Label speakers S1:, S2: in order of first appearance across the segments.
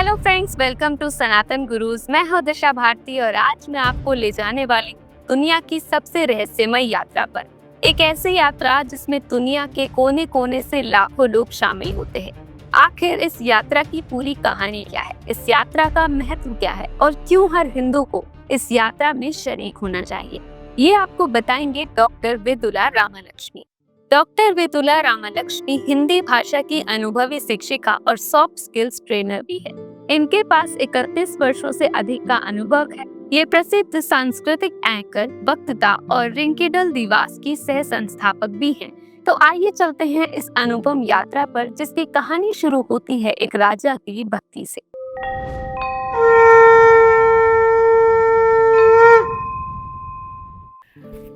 S1: Hello friends, welcome to सनातन गुरुज। मैं हूं दिशा भारती और आज मैं आपको ले जाने वाली दुनिया की सबसे रहस्यमय यात्रा पर। एक ऐसी यात्रा जिसमें दुनिया के कोने कोने से लाखों लोग शामिल होते हैं। आखिर इस यात्रा की पूरी कहानी क्या है, इस यात्रा का महत्व क्या है और क्यों हर हिंदू को इस यात्रा में शरीक होना चाहिए, ये आपको बताएंगे डॉक्टर वेदुला रामालक्ष्मी। डॉक्टर वेदुला रामालक्ष्मी हिंदी भाषा की अनुभवी शिक्षिका और सॉफ्ट स्किल्स ट्रेनर भी है। इनके पास 31 वर्षों से अधिक का अनुभव है। ये प्रसिद्ध सांस्कृतिक एंकर, वक्ता और रिंकिडल दिवास की सह संस्थापक भी हैं। तो आइए चलते हैं इस अनुपम यात्रा पर, जिसकी कहानी शुरू होती है एक राजा की भक्ति से।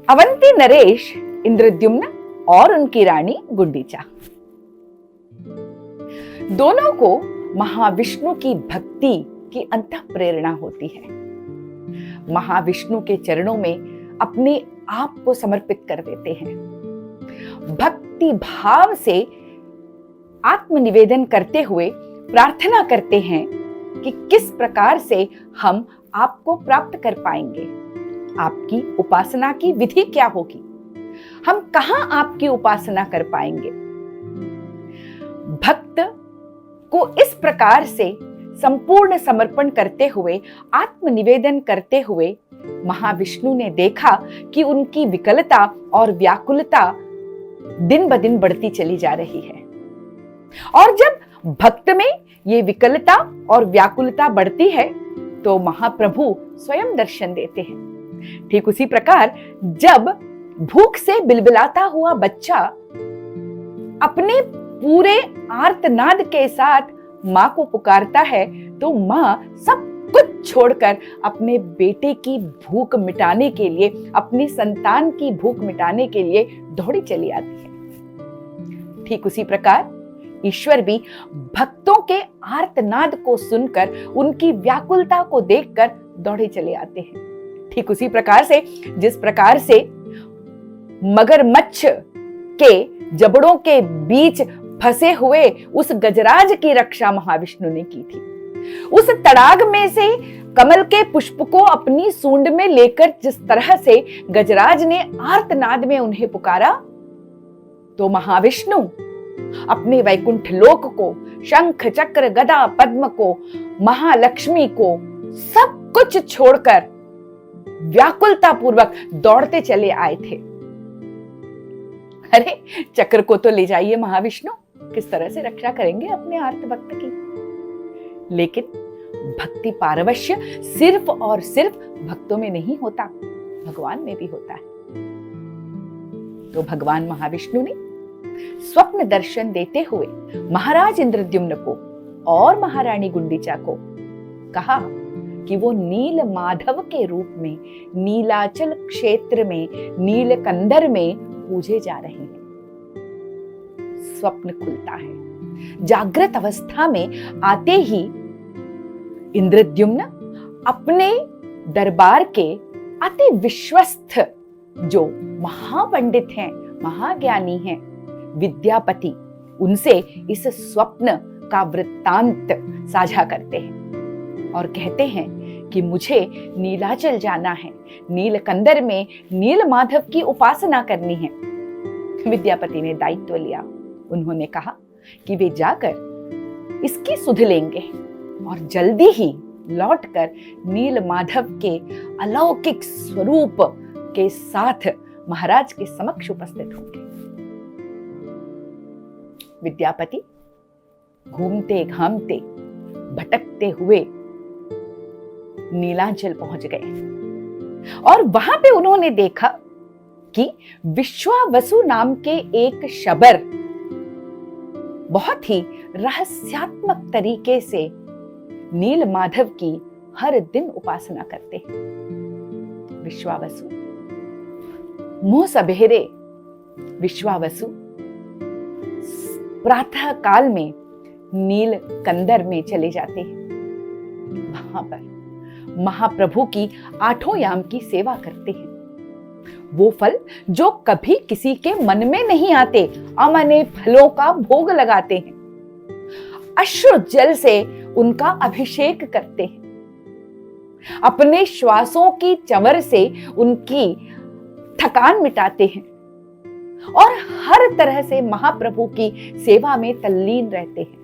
S2: अवंती नरेश, इंद्रद्युम्न और उनकी रानी गुंडीचा, दोनों को महाविष्णु की भक्ति की अंतः प्रेरणा होती है। महाविष्णु के चरणों में अपने आप को समर्पित कर देते हैं। भक्ति भाव से आत्मनिवेदन करते हुए प्रार्थना करते हैं कि किस प्रकार से हम आपको प्राप्त कर पाएंगे, आपकी उपासना की विधि क्या होगी, हम कहां आपकी उपासना कर पाएंगे। भक्त को इस प्रकार से संपूर्ण समर्पण करते हुए, आत्मनिवेदन करते हुए महाविष्णु ने देखा कि उनकी विकलता और व्याकुलता दिन ब दिन बढ़ती चली जा रही है। और जब भक्त में ये विकलता और व्याकुलता बढ़ती है तो महाप्रभु स्वयं दर्शन देते हैं। ठीक उसी प्रकार जब भूख से बिलबिलाता हुआ बच्चा अपने पूरे आर्तनाद के साथ मां को पुकारता है तो मां सब कुछ छोड़कर अपने बेटे की भूख मिटाने के लिए, अपनी संतान की भूख मिटाने के लिए दौड़ी चली आती है। ठीक उसी प्रकार ईश्वर भी भक्तों के आर्तनाद को सुनकर, उनकी व्याकुलता को देखकर दौड़े चले आते हैं। ठीक उसी प्रकार से जिस प्रकार से मगरमच्छ के जबड़ों के बीच फंसे हुए उस गजराज की रक्षा महाविष्णु ने की थी, उस तड़ाग में से कमल के पुष्प को अपनी सूंड में लेकर जिस तरह से गजराज ने आर्तनाद में उन्हें पुकारा, तो महाविष्णु अपने वैकुंठ लोक को, शंख चक्र गदा पद्म को, महालक्ष्मी को सब कुछ छोड़कर व्याकुलता पूर्वक दौड़ते चले आए थे। अरे चक्र को तो ले जाइए महाविष्णु, किस तरह से रक्षा करेंगे अपने आर्त भक्त की। लेकिन भक्ति पारवश्य सिर्फ और सिर्फ भक्तों में नहीं होता, भगवान में भी होता है। तो भगवान महाविष्णु ने स्वप्न दर्शन देते हुए महाराज इंद्रद्युम्न को और महारानी गुंडीचा को कहा कि वो नील माधव के रूप में नीलाचल क्षेत्र में नीलकंदर में पूजे जा रहे हैं। स्वप्न खुलता है। जागृत अवस्था में आते ही इंद्रद्युम्न अपने दरबार के अति विश्वस्त जो महापंडित हैं, महाज्ञानी हैं, विद्यापति, उनसे इस स्वप्न का वृत्तांत साझा करते हैं और कहते हैं कि मुझे नीलाचल जाना है, नीलकंदर में नील माधव की उपासना करनी है। विद्यापति ने दायित्व लिया। उन्होंने कहा कि वे जाकर इसकी सुध लेंगे और जल्दी ही लौटकर नील माधव के अलौकिक स्वरूप के साथ महाराज के समक्ष उपस्थित होंगे। विद्यापति घूमते घामते भटकते हुए नीलांचल पहुंच गए और वहां पे उन्होंने देखा कि विश्वावसु नाम के एक शबर बहुत ही रहस्यात्मक तरीके से नील माधव की हर दिन उपासना करते हैं। विश्वावसु मुंह सबेरे विश्वावसु प्रातः काल में नील कंदर में चले जाते हैं। वहां पर महाप्रभु की 8 याम की सेवा करते हैं। वो फल जो कभी किसी के मन में नहीं आते, अमने फलों का भोग लगाते हैं। अश्रु जल से उनका अभिषेक करते हैं, अपने श्वासों की चंवर से उनकी थकान मिटाते हैं और हर तरह से महाप्रभु की सेवा में तल्लीन रहते हैं।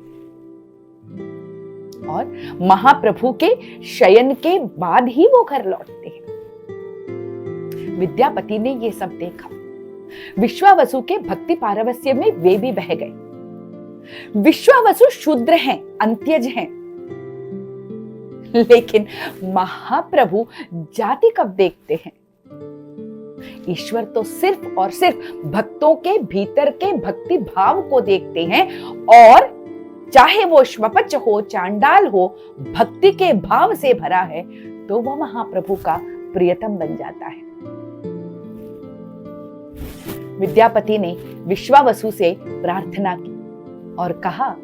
S2: और महाप्रभु के शयन के बाद ही वो घर लौटते हैं। विद्यापति ने ये सब देखा। विश्वावसु के भक्ति पारवस्य में वे भी बह गए। विश्वावसु शूद्र हैं, अंत्यज हैं, लेकिन महाप्रभु जाति कब देखते हैं? ईश्वर तो सिर्फ और सिर्फ भक्तों के भीतर के भक्ति भाव को देखते हैं, और चाहे वो श्वपच हो, चांडाल हो, भक्ति के भाव से भरा है तो वह महाप्रभु का प्रियतम बन जाता है। विद्यापति ने विश्वावसु से प्रार्थना की और कहा,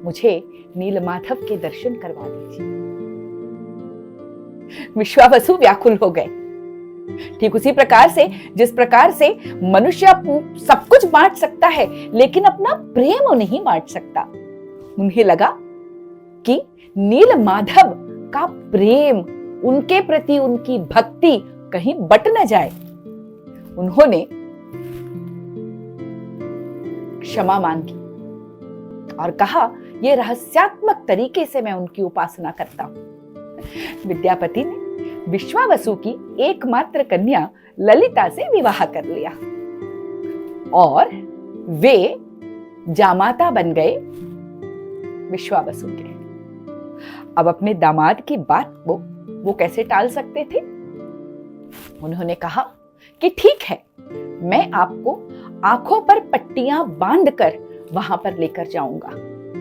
S2: मुझे नीलमाधव के दर्शन करवा दीजिए। विश्वावसु व्याकुल हो गए। ठीक उसी प्रकार से जिस प्रकार से मनुष्य सब कुछ बांट सकता है लेकिन अपना प्रेम नहीं बांट सकता। उन्हें लगा कि नीलमाधव का प्रेम, उनके प्रति उनकी भक्ति कहीं बट न जाए। उन्होंने क्षमा मांगी और कहा, यह रहस्यात्मक तरीके से मैं उनकी उपासना करता हूं। विद्यापति ने विश्वावसु की एकमात्र कन्या ललिता से विवाह कर लिया और वे जामाता बन गए विश्वावसु के। अब अपने दामाद की बात को वो कैसे टाल सकते थे? उन्होंने कहा कि ठीक है, मैं आपको आंखों पर पट्टियां बांधकर वहां पर लेकर जाऊंगा।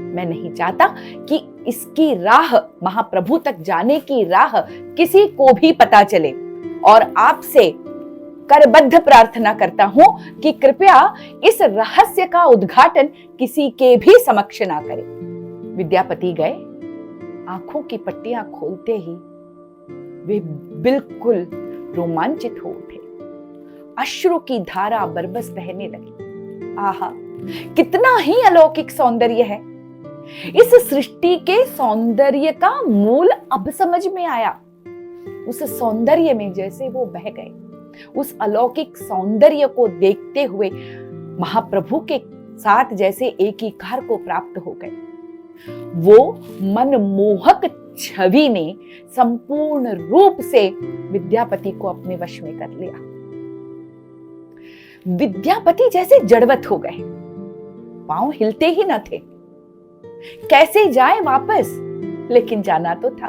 S2: मैं नहीं चाहता कि इसकी राह, महाप्रभु तक जाने की राह किसी को भी पता चले, और आपसे करबद्ध प्रार्थना करता हूं कि कृपया इस रहस्य का उद्घाटन किसी के भी समक्ष ना करें। विद्यापति गए। आंखों की पट्टियां खोलते ही वे बिल्कुल रोमांचित हो उठे। अश्रु की धारा बरबस बहने लगी। आहा, कितना ही अलौकिक सौंदर्य है। इस सृष्टि के सौंदर्य का मूल अब समझ में आया। उस सौंदर्य में जैसे वो बह गए, उस अलौकिक सौंदर्य को देखते हुए महाप्रभु के साथ जैसे एकीकार को प्राप्त हो गए। वो मनमोहक छवि ने संपूर्ण रूप से विद्यापति को अपने वश में कर लिया। विद्यापति जैसे जड़वत हो गए, पांव हिलते ही न थे। कैसे जाए वापस? लेकिन जाना तो था।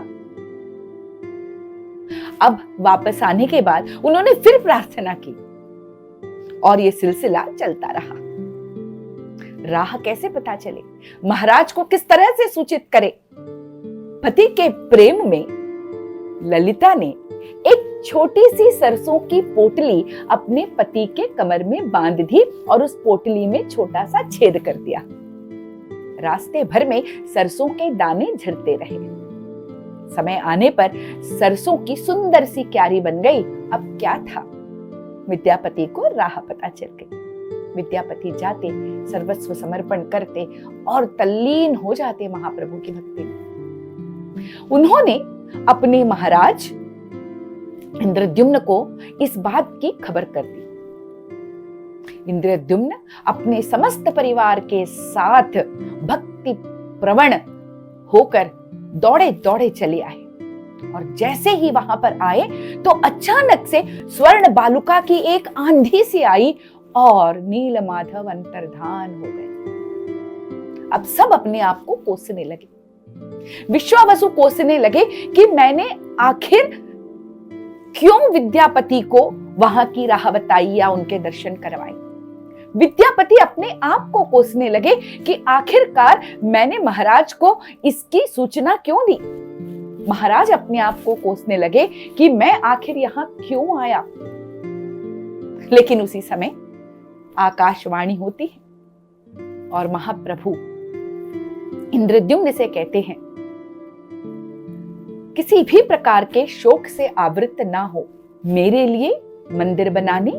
S2: अब वापस आने के बाद उन्होंने फिर प्रार्थना की और यह सिलसिला चलता रहा। राह कैसे पता चले, महाराज को किस तरह से सूचित करे? पति के प्रेम में ललिता ने एक छोटी सी सरसों की पोटली अपने पति के कमर में बांध दी और उस पोटली में छोटा सा छेद कर दिया। रास्ते भर में सरसों के दाने झरते रहे। समय आने पर सरसों की सुंदर सी क्यारी बन गई। अब क्या था? विद्यापति को राह पता चल गई। विद्यापति जाते, सर्वस्व समर्पण करते और तल्लीन हो जाते महाप्रभु की भक्ति में। उन्होंने अपने महाराज इंद्रद्युम्न को इस बात की खबर कर दी। इंद्रद्युम्न अपने समस्त परिवार के साथ भक्ति प्रवण होकर दौड़े दौड़े चले आए, और जैसे ही वहां पर आए तो अचानक से स्वर्ण बालुका की एक आंधी सी आई और नीलमाधव अंतर्धान हो गए। अब सब अपने आप को कोसने लगे। विश्वावसु कोसने लगे कि मैंने आखिर क्यों विद्यापति को वहां की राह बताई या उनके दर्शन करवाए। विद्यापति अपने आप को कोसने लगे कि आखिरकार मैंने महाराज को इसकी सूचना क्यों दी। महाराज अपने आप को कोसने लगे कि मैं आखिर यहां क्यों आया। लेकिन उसी समय आकाशवाणी होती है और महाप्रभु इंद्रद्युम्न से कहते हैं, किसी भी प्रकार के शोक से आवृत ना हो। मेरे लिए मंदिर बनाने,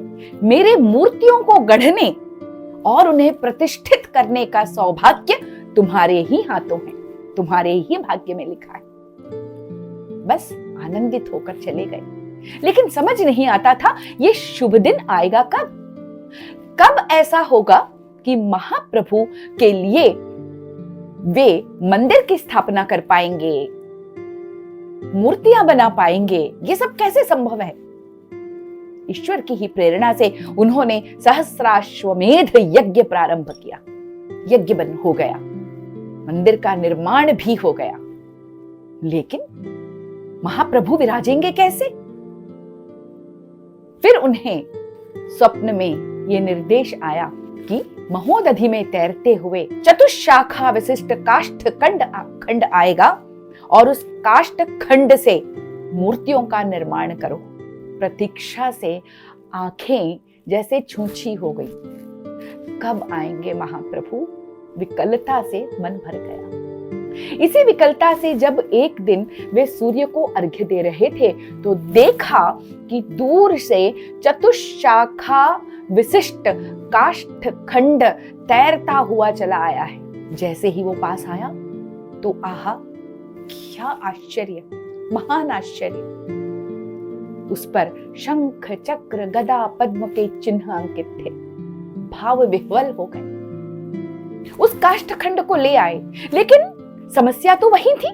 S2: मेरे मूर्तियों को गढ़ने और उन्हें प्रतिष्ठित करने का सौभाग्य तुम्हारे ही हाथों है। तुम्हारे ही भाग्य में लिखा है। बस आनंदित होकर चले गए, लेकिन समझ नहीं आता था ये शुभ दिन आएगा कब। कब ऐसा होगा कि महाप्रभु के लिए वे मंदिर की स्थापना कर पाएंगे, मूर्तियां बना पाएंगे। ये सब कैसे संभव है? ईश्वर की ही प्रेरणा से उन्होंने सहस्राश्वमेध यज्ञ प्रारंभ किया। यज्ञ बन हो गया, मंदिर का निर्माण भी हो गया, लेकिन महाप्रभु विराजेंगे कैसे? फिर उन्हें स्वप्न में यह निर्देश आया कि महोदधि में तैरते हुए चतुशाखा विशिष्ट काष्ठ खंड आएगा और उस काष्ठ खंड से मूर्तियों का निर्माण करो। प्रतीक्षा से आंखें जैसे छूछी हो गई। कब आएंगे महाप्रभु? विकलता से मन भर गया। इसी विकलता से जब एक दिन वे सूर्य को अर्घ्य दे रहे थे तो देखा कि दूर से चतुशाखा विशिष्ट काष्ठ खंड तैरता हुआ चला आया है। जैसे ही वो पास आया तो आहा, क्या आश्चर्य, महान आश्चर्य! उस पर शंख चक्र गदा पद्म के चिन्ह अंकित थे। भाव विह्वल हो गए, उस काष्ठखंड को ले आए, लेकिन समस्या तो वही थी,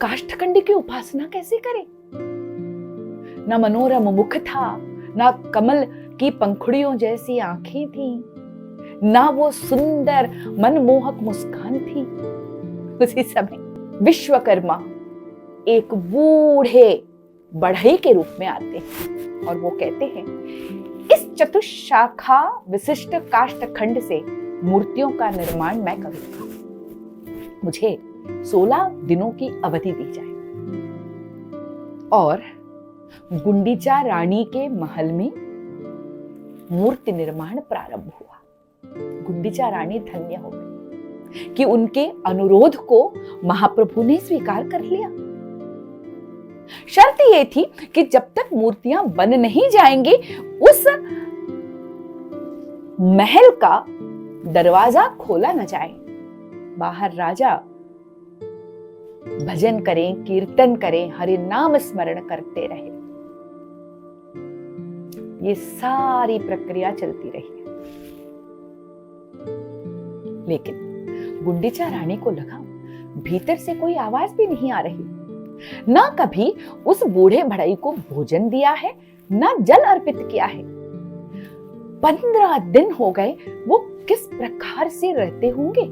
S2: काष्ठखंड की उपासना कैसे करें? न मनोरम मुख था, न कमल की पंखुड़ियों जैसी आंखें थी, ना वो सुंदर मनमोहक मुस्कान थी। उसी समय विश्वकर्मा एक बूढ़े बढ़ई के रूप में आते हैं और वो कहते हैं, इस चतुशाखा विशिष्ट काष्ठखंड से मूर्तियों का निर्माण मैं करूंगा। मुझे 16 दिनों की अवधि दी जाए। और गुंडीचा रानी के महल में मूर्ति निर्माण प्रारंभ हुआ। गुंडीचा रानी धन्य हो गई कि उनके अनुरोध को महाप्रभु ने स्वीकार कर लिया। शर्त यह थी कि जब तक मूर्तियां बन नहीं जाएंगी, उस महल का दरवाजा खोला न जाए। बाहर राजा भजन करें, कीर्तन करें, हरि नाम स्मरण करते रहे। ये सारी प्रक्रिया चलती रही। लेकिन गुंडीचा रानी को लगा भीतर से कोई आवाज भी नहीं आ रही। ना कभी उस बूढ़े बढ़ई को भोजन दिया है, ना जल अर्पित किया है। 15 दिन हो गए, वो किस प्रकार से रहते होंगे?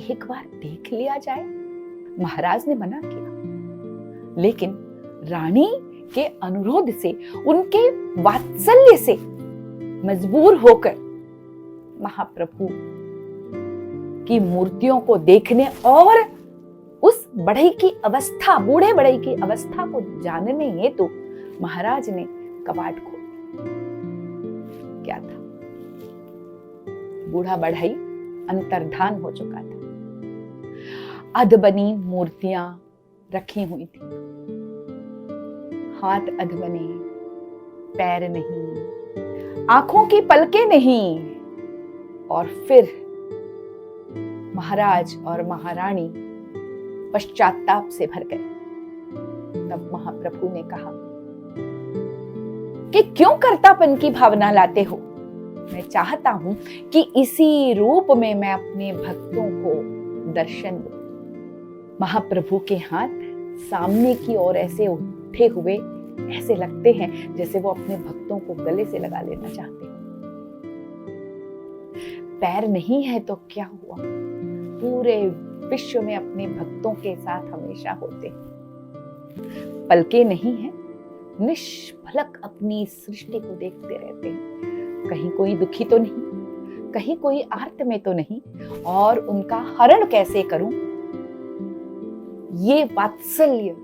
S2: एक बार देख लिया जाए। महाराज ने मना किया, लेकिन रानी के अनुरोध से, उनके वात्सल्य से मजबूर होकर महाप्रभु की मूर्तियों को देखने और उस बढ़ई की अवस्था, बूढ़े बढ़ई की अवस्था को जानने हेतु महाराज ने कपाट खोल दिया। क्या था? बूढ़ा बढ़ई अंतर्धान हो चुका था। अधबनी मूर्तियां रखी हुई थी। हाथ अधबने, पैर नहीं, आंखों की पलकें नहीं। और फिर महाराज और महारानी पश्चाताप से भर गए। तब महाप्रभु ने कहा कि क्यों कर्तापन की भावना लाते हो? मैं चाहता हूं कि इसी रूप में मैं अपने भक्तों को दर्शन दूं। महाप्रभु के हाथ सामने की ओर ऐसे उठे हुए ऐसे लगते हैं जैसे वो अपने भक्तों को गले से लगा लेना चाहते हैं। पैर नहीं है तो क्या हुआ? पूरे विश्व में अपने भक्तों के साथ हमेशा होते हैं। पलकें नहीं है, निष्फलक अपनी सृष्टि को देखते रहते हैं। कहीं कोई दुखी तो नहीं, कहीं कोई आर्त में तो नहीं, और उनका हरण कैसे करूं? ये वात्सल्य,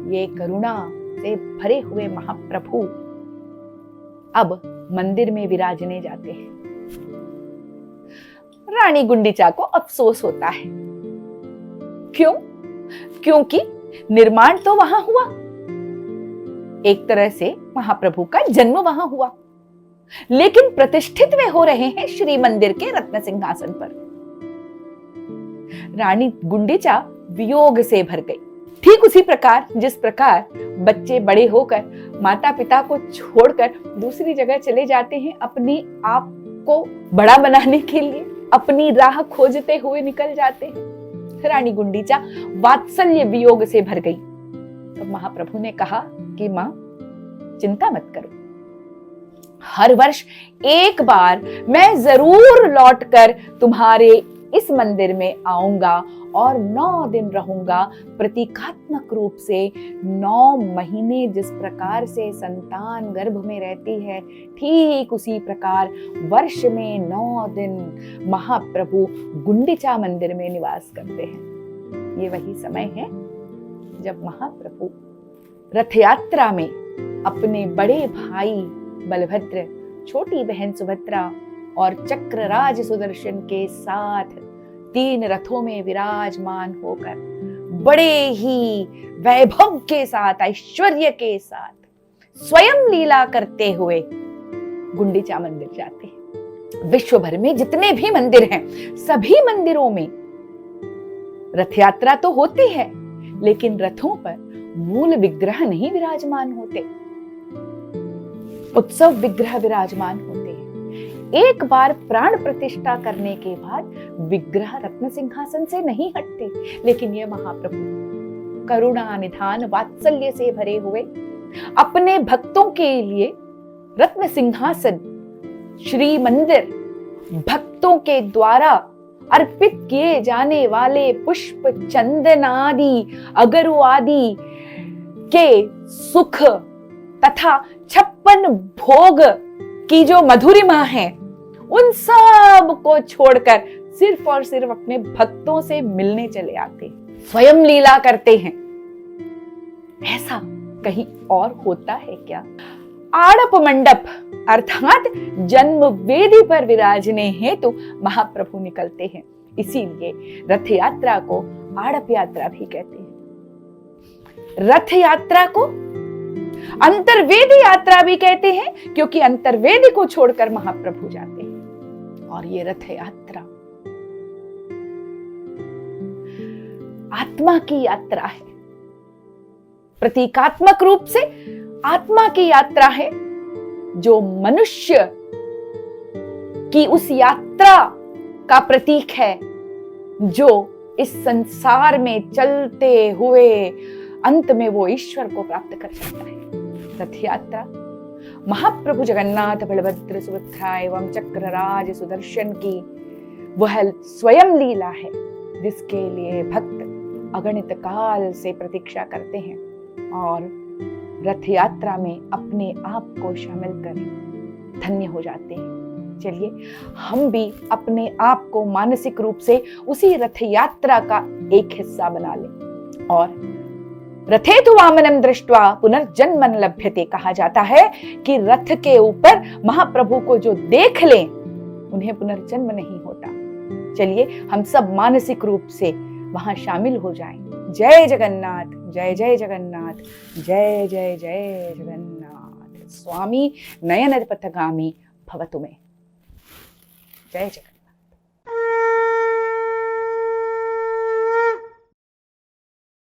S2: ये करुणा से भरे हुए महाप्रभु अब मंदिर में विराजने जाते हैं। रानी गुंडीचा को अफसोस होता है। क्यों? क्योंकि निर्माण तो वहां हुआ, एक तरह से महाप्रभु का जन्म वहां हुआ, लेकिन प्रतिष्ठित वे हो रहे हैं श्री मंदिर के रत्न सिंहासन पर। रानी गुंडीचा वियोग से भर गई। ठीक उसी प्रकार जिस प्रकार बच्चे बड़े होकर माता पिता को छोड़कर दूसरी जगह चले जाते हैं, अपने आप को बड़ा बनाने के लिए अपनी राह खोजते हुए निकल जाते हैं। रानी गुंडीचा वात्सल्य वियोग से भर गई। तो महाप्रभु ने कहा कि मां, चिंता मत करो, हर वर्ष एक बार मैं जरूर लौटकर तुम्हारे इस मंदिर में आऊंगा और 9 दिन रहूंगा। प्रतीकात्मक रूप से 9 महीने जिस प्रकार से संतान गर्भ में रहती है, ठीक उसी प्रकार वर्ष में 9 दिन महाप्रभु गुंडीचा मंदिर में निवास करते हैं। ये वही समय है जब महाप्रभु रथ यात्रा में अपने बड़े भाई बलभद्र, छोटी बहन सुभद्रा और चक्रराज सुदर्शन के साथ 3 रथों में विराजमान होकर बड़े ही वैभव के साथ, ऐश्वर्य के साथ स्वयं लीला करते हुए गुंडीचा मंदिर जाते हैं। विश्व भर में जितने भी मंदिर हैं, सभी मंदिरों में रथ यात्रा तो होती है, लेकिन रथों पर मूल विग्रह नहीं विराजमान होते, उत्सव विग्रह विराजमान होते हैं। एक बार प्राण प्रतिष्ठा करने के बाद विग्रह रत्न सिंहासन से नहीं हटते, लेकिन यह महाप्रभु करुणा निधान वात्सल्य से भरे हुए अपने भक्तों के लिए रत्न सिंहासन, श्री मंदिर, भक्तों के द्वारा अर्पित किए जाने वाले पुष्प, चंदन आदि, अगरु आदि के सुख तथा 56 भोग की जो मधुरिमा है, उन सब को छोड़कर सिर्फ और सिर्फ अपने भक्तों से मिलने चले आते हैं, स्वयं लीला करते हैं। ऐसा कहीं और होता है क्या? आड़प मंडप अर्थात जन्म वेदी पर विराजने हेतु महाप्रभु निकलते हैं। इसीलिए रथ यात्रा को आड़प यात्रा भी कहते हैं। रथ यात्रा को अंतर्वेदी यात्रा भी कहते हैं, क्योंकि अंतर्वेदी को छोड़कर महाप्रभु जाते हैं। और ये रथ यात्रा आत्मा की यात्रा है, प्रतीकात्मक रूप से आत्मा की यात्रा है, जो मनुष्य की उस यात्रा का प्रतीक है, जो इस संसार में चलते हुए अंत में वो ईश्वर को प्राप्त कर सकता है। रथ यात्रा महाप्रभु जगन्नाथ, बलभद्र, सुभद्रा एवं चक्रराज सुदर्शन की वह स्वयं लीला है, जिसके लिए भक्त अगणित काल से प्रतीक्षा करते हैं और रथ यात्रा में अपने आप को शामिल कर धन्य हो जाते हैं। चलिए हम भी अपने आप को मानसिक रूप से उसी रथ यात्रा का एक हिस्सा बना लें। और रथे तु वामनम दृष्ट्वा पुनर्जन्म न लभ्यते, कहा जाता है कि रथ के ऊपर महाप्रभु को जो देख लें, उन्हें पुनर्जन्म नहीं होता। चलिए हम सब मानसिक रूप से वहां शामिल हो जाएं। जय जगन्नाथ, जय जय जगन्नाथ, जय जय जय जगन्नाथ। स्वामी नयन पथगामी भवतु मे। जय जगन्नाथ।